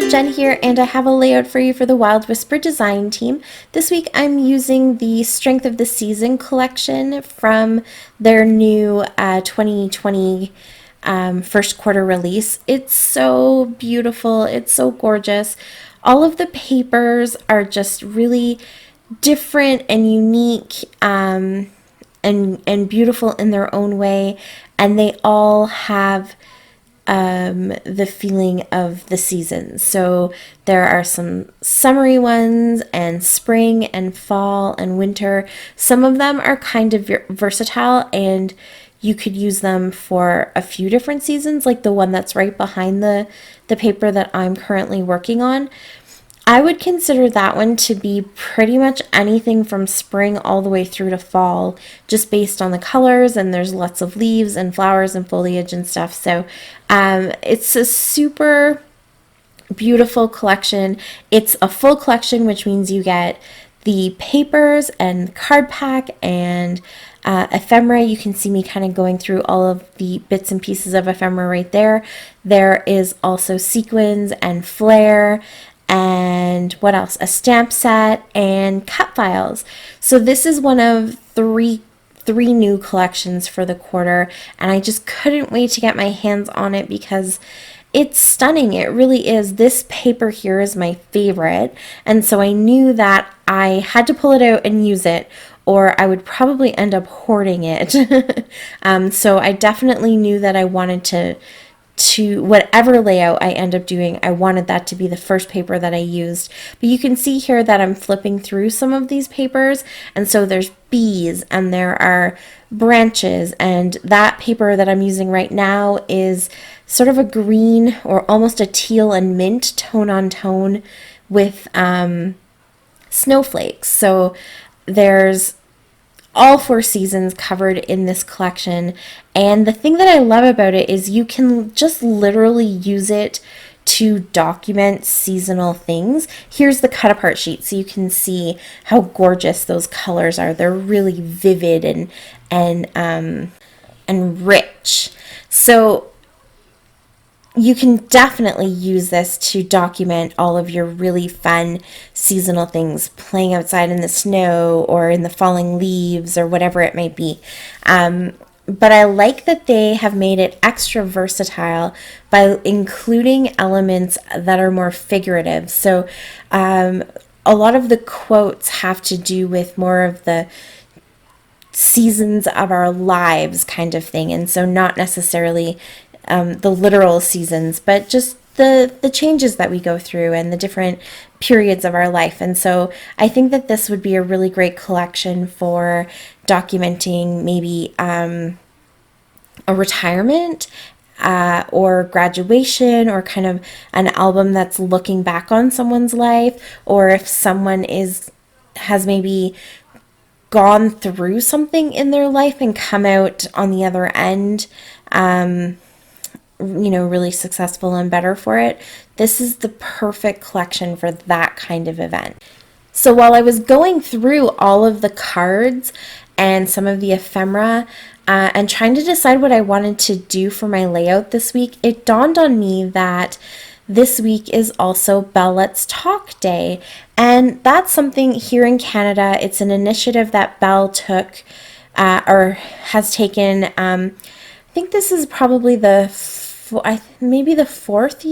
Jen here, and I have a layout for you for the Wild Whisper design team. This week I'm using the Strength of the Season collection from their new 2020 first quarter release. It's so beautiful, it's so gorgeous. All of the papers are just really different and unique and beautiful in their own way, and they all have the feeling of the seasons. So there are some summery ones and spring and fall and winter. Some of them are kind of versatile and you could use them for a few different seasons, like the one that's right behind the paper that I'm currently working on. I would consider that one to be pretty much anything from spring all the way through to fall, just based on the colors, and there's lots of leaves and flowers and foliage and stuff. So it's a super beautiful collection. It's a full collection, which means you get the papers and card pack and ephemera. You can see me kind of going through all of the bits and pieces of ephemera right there. There is also sequins and flare and what else? A stamp set and cut files. So this is one of three new collections for the quarter, and I just couldn't wait to get my hands on it because it's stunning. It really is. This paper here is my favorite, and so I knew that I had to pull it out and use it, or I would probably end up hoarding it. So I definitely knew that I wanted to whatever layout I end up doing, I wanted that to be the first paper that I used. But you can see here that I'm flipping through some of these papers, and so there's bees and there are branches, and that paper that I'm using right now is sort of a green or almost a teal and mint tone on tone with snowflakes. So there's all four seasons covered in this collection, and the thing that I love about it is you can just literally use it to document seasonal things. Here's the cut apart sheet so you can see how gorgeous those colors are. They're really vivid and rich. So you can definitely use this to document all of your really fun seasonal things, playing outside in the snow or in the falling leaves or whatever it might be. But I like that they have made it extra versatile by including elements that are more figurative. So a lot of the quotes have to do with more of the seasons of our lives kind of thing, and so not necessarily the literal seasons, but just the changes that we go through and the different periods of our life. And so I think that this would be a really great collection for documenting maybe a retirement or graduation, or kind of an album that's looking back on someone's life, or if someone has maybe gone through something in their life and come out on the other end really successful and better for it. This is the perfect collection for that kind of event. So while I was going through all of the cards and some of the ephemera and trying to decide what I wanted to do for my layout this week, it dawned on me that this week is also Belle Let's Talk Day. And that's something here in Canada. It's an initiative that Belle took or has taken. I think this is probably maybe the fifth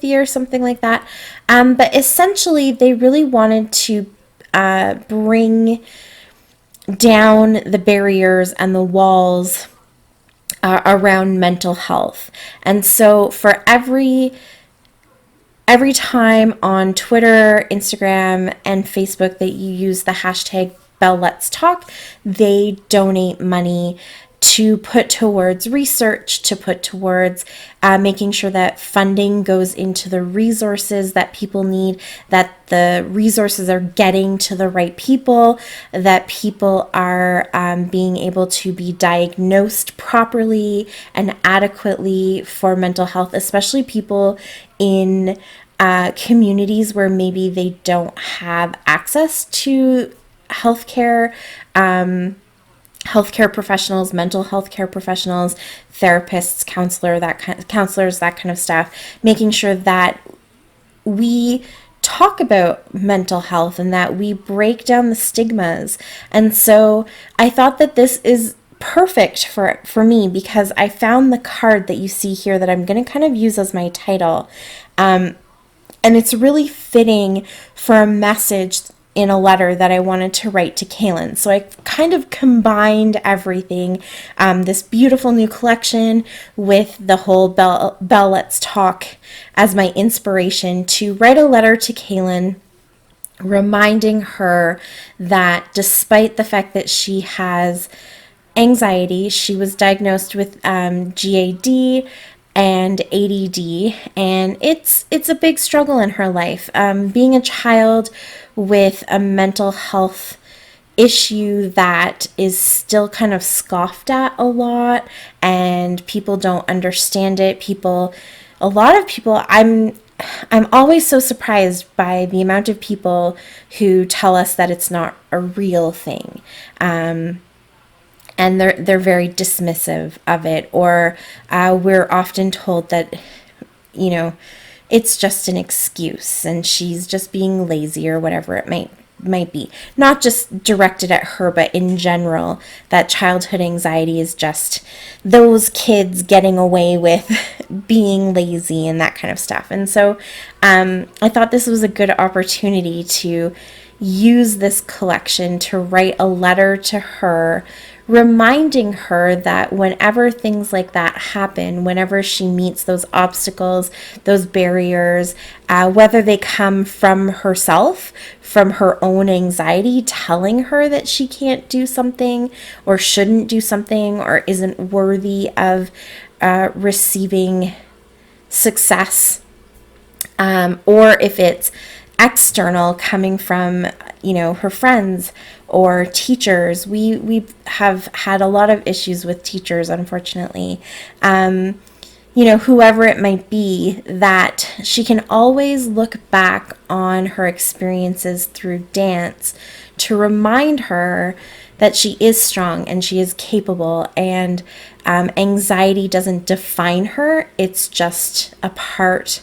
year, something like that. But essentially, they really wanted to bring down the barriers and the walls around mental health. And so for every time on Twitter, Instagram, and Facebook that you use the hashtag Belle Let's Talk, they donate money to put towards research, to put towards making sure that funding goes into the resources that people need, that the resources are getting to the right people, that people are being able to be diagnosed properly and adequately for mental health, especially people in communities where maybe they don't have access to healthcare. Healthcare professionals, mental health care professionals, therapists, counselors, that kind of stuff, making sure that we talk about mental health and that we break down the stigmas. And so I thought that this is perfect for me, because I found the card that you see here that I'm going to kind of use as my title. And it's really fitting for a message in a letter that I wanted to write to Kaylin. So I kind of combined everything, this beautiful new collection with the whole Belle Let's Talk as my inspiration to write a letter to Kaylin, reminding her that despite the fact that she has anxiety, she was diagnosed with GAD and ADD, and it's a big struggle in her life. Being a child with a mental health issue that is still kind of scoffed at a lot, and people don't understand it. A lot of people, I'm always so surprised by the amount of people who tell us that it's not a real thing. And they're very dismissive of it, or we're often told that, it's just an excuse and she's just being lazy or whatever it might be. Not just directed at her, but in general, that childhood anxiety is just those kids getting away with being lazy and that kind of stuff. And so I thought this was a good opportunity to use this collection to write a letter to her, reminding her that whenever things like that happen, whenever she meets those obstacles, those barriers, whether they come from herself, from her own anxiety telling her that she can't do something or shouldn't do something or isn't worthy of receiving success, or if it's external, coming from her friends or teachers. We have had a lot of issues with teachers, unfortunately. Whoever it might be, that she can always look back on her experiences through dance to remind her that she is strong and she is capable, and anxiety doesn't define her. It's just a part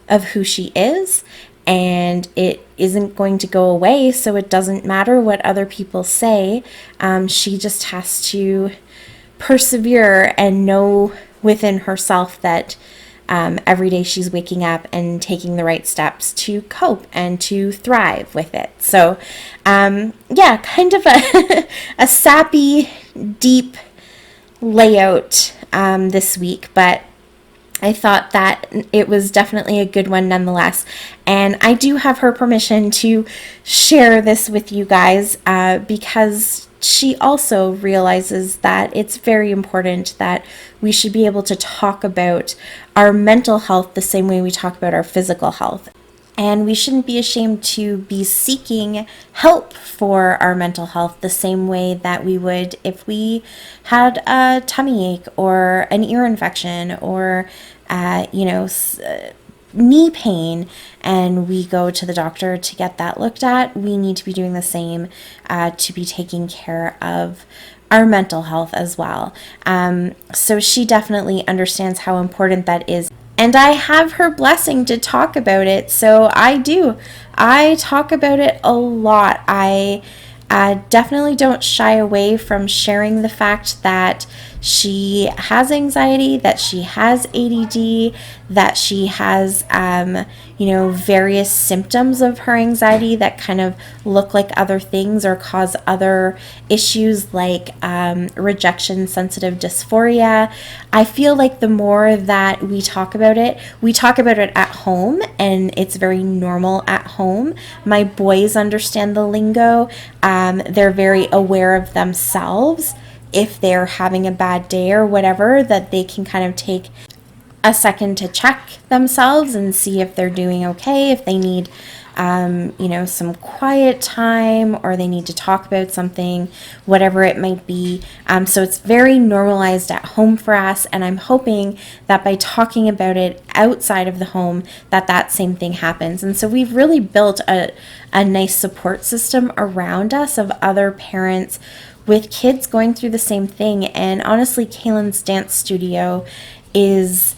of who she is, and it isn't going to go away, so it doesn't matter what other people say. She just has to persevere and know within herself that every day she's waking up and taking the right steps to cope and to thrive with it. So kind of a sappy, deep layout this week, but I thought that it was definitely a good one nonetheless. And I do have her permission to share this with you guys because she also realizes that it's very important that we should be able to talk about our mental health the same way we talk about our physical health. And we shouldn't be ashamed to be seeking help for our mental health the same way that we would if we had a tummy ache or an ear infection or, knee pain, and we go to the doctor to get that looked at. We need to be doing the same to be taking care of our mental health as well. So she definitely understands how important that is. And I have her blessing to talk about it, so I do. I talk about it a lot. I definitely don't shy away from sharing the fact that she has anxiety, that she has ADD, that she has, various symptoms of her anxiety that kind of look like other things or cause other issues like rejection sensitive dysphoria. I feel like the more that we talk about it at home, and it's very normal at home. My boys understand the lingo. They're very aware of themselves. If they're having a bad day or whatever, that they can kind of take a second to check themselves and see if they're doing okay, if they need, some quiet time or they need to talk about something, whatever it might be. So it's very normalized at home for us, and I'm hoping that by talking about it outside of the home, that same thing happens. And so we've really built a nice support system around us of other parents with kids going through the same thing. And honestly, Kaylin's dance studio is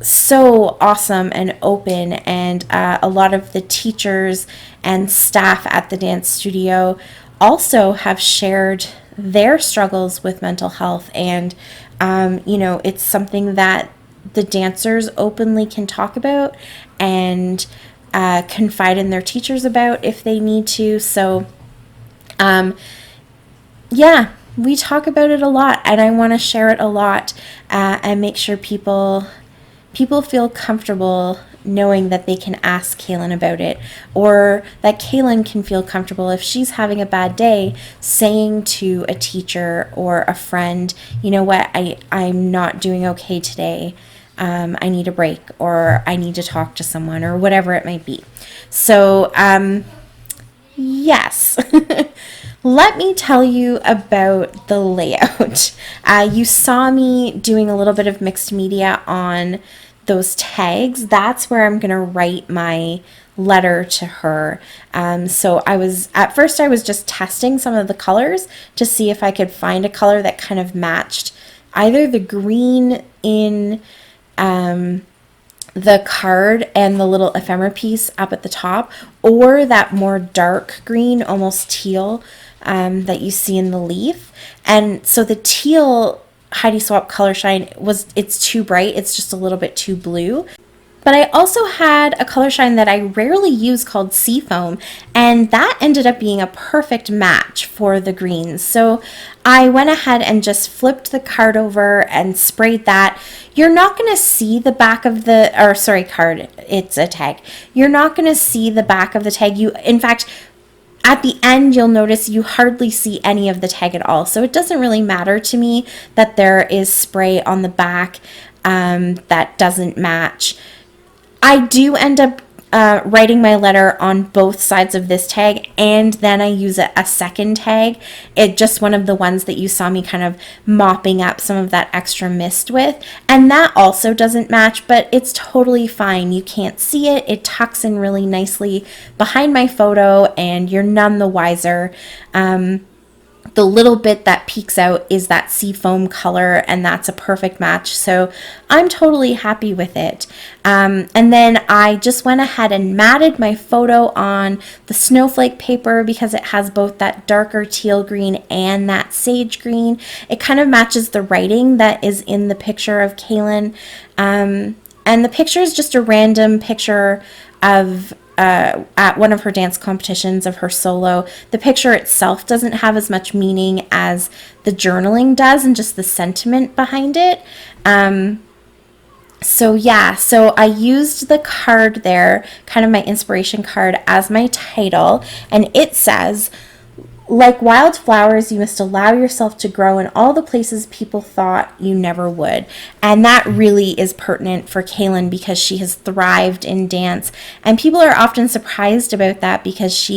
so awesome and open, and a lot of the teachers and staff at the dance studio also have shared their struggles with mental health, and it's something that the dancers openly can talk about and confide in their teachers about if they need to. So yeah, we talk about it a lot, and I want to share it a lot, and make sure people feel comfortable knowing that they can ask Kaylin about it, or that Kaylin can feel comfortable if she's having a bad day saying to a teacher or a friend, you know what, I'm not doing okay today. I need a break, or I need to talk to someone, or whatever it might be. So, yes. Let me tell you about the layout. You saw me doing a little bit of mixed media on those tags. That's where I'm going to write my letter to her. So at first I was just testing some of the colors to see if I could find a color that kind of matched either the green in the card and the little ephemera piece up at the top, or that more dark green, almost teal, that you see in the leaf. And so the teal Heidi Swap Color Shine it's too bright, it's just a little bit too blue. But I also had a color shine that I rarely use called Seafoam, and that ended up being a perfect match for the greens. So I went ahead and just flipped the card over and sprayed that. You're not going to see the back of card, it's a tag. You're not going to see the back of the tag. In fact, at the end, you'll notice you hardly see any of the tag at all. So it doesn't really matter to me that there is spray on the back that doesn't match. I do end up writing my letter on both sides of this tag, and then I use a second tag. It's just one of the ones that you saw me kind of mopping up some of that extra mist with, and that also doesn't match, but it's totally fine. You can't see it. It tucks in really nicely behind my photo, and you're none the wiser. The little bit that peeks out is that seafoam color, and that's a perfect match. So I'm totally happy with it. And then I just went ahead and matted my photo on the snowflake paper because it has both that darker teal green and that sage green. It kind of matches the writing that is in the picture of Kaylin. And the picture is just a random picture of at one of her dance competitions of her solo. The picture itself doesn't have as much meaning as the journaling does, and just the sentiment behind it. So I used the card there, kind of my inspiration card, as my title, and it says, "Like wildflowers, you must allow yourself to grow in all the places people thought you never would." And that really is pertinent for Kaylin because she has thrived in dance. And people are often surprised about that because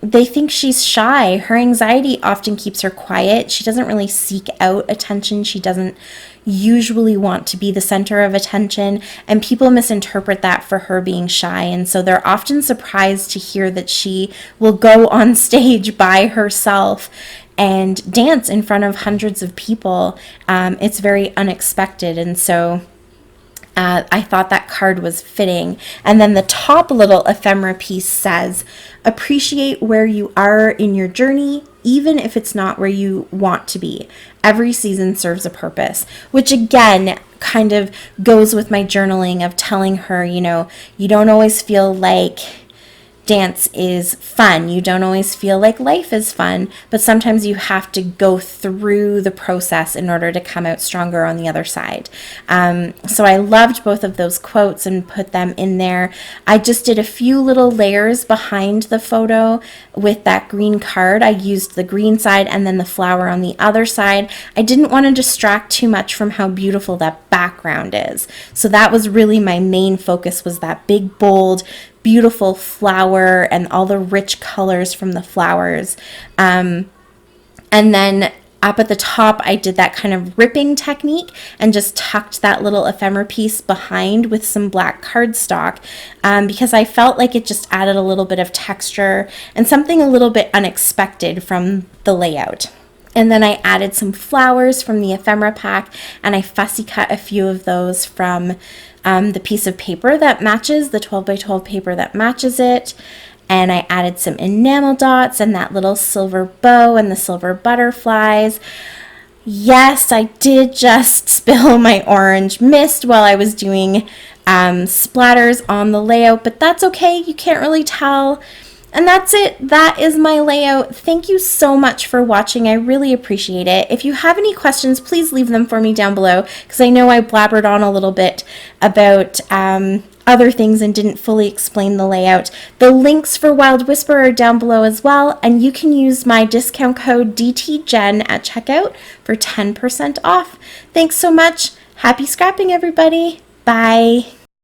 they think she's shy. Her anxiety often keeps her quiet. She doesn't really seek out attention. She doesn't usually want to be the center of attention, and people misinterpret that for her being shy, and so they're often surprised to hear that she will go on stage by herself and dance in front of hundreds of people. It's very unexpected, and so I thought that card was fitting. And then the top little ephemera piece says, "Appreciate where you are in your journey, even if it's not where you want to be. Every season serves a purpose," which again kind of goes with my journaling of telling her, you don't always feel like dance is fun. You don't always feel like life is fun, but sometimes you have to go through the process in order to come out stronger on the other side. So I loved both of those quotes and put them in there. I just did a few little layers behind the photo with that green card. I used the green side and then the flower on the other side. I didn't want to distract too much from how beautiful that background is. So that was really my main focus, was that big, bold, beautiful flower and all the rich colors from the flowers. And then up at the top, I did that kind of ripping technique and just tucked that little ephemera piece behind with some black cardstock, because I felt like it just added a little bit of texture and something a little bit unexpected from the layout. And then I added some flowers from the ephemera pack, and I fussy cut a few of those from the piece of paper that matches, the 12 by 12 paper that matches it. And I added some enamel dots and that little silver bow and the silver butterflies. Yes, I did just spill my orange mist while I was doing splatters on the layout, but that's okay. You can't really tell. And that's it. That is my layout. Thank you so much for watching. I really appreciate it. If you have any questions, please leave them for me down below, because I know I blabbered on a little bit about other things and didn't fully explain the layout. The links for Wild Whisper are down below as well, and you can use my discount code DTGen at checkout for 10% off. Thanks so much. Happy scrapping, everybody. Bye.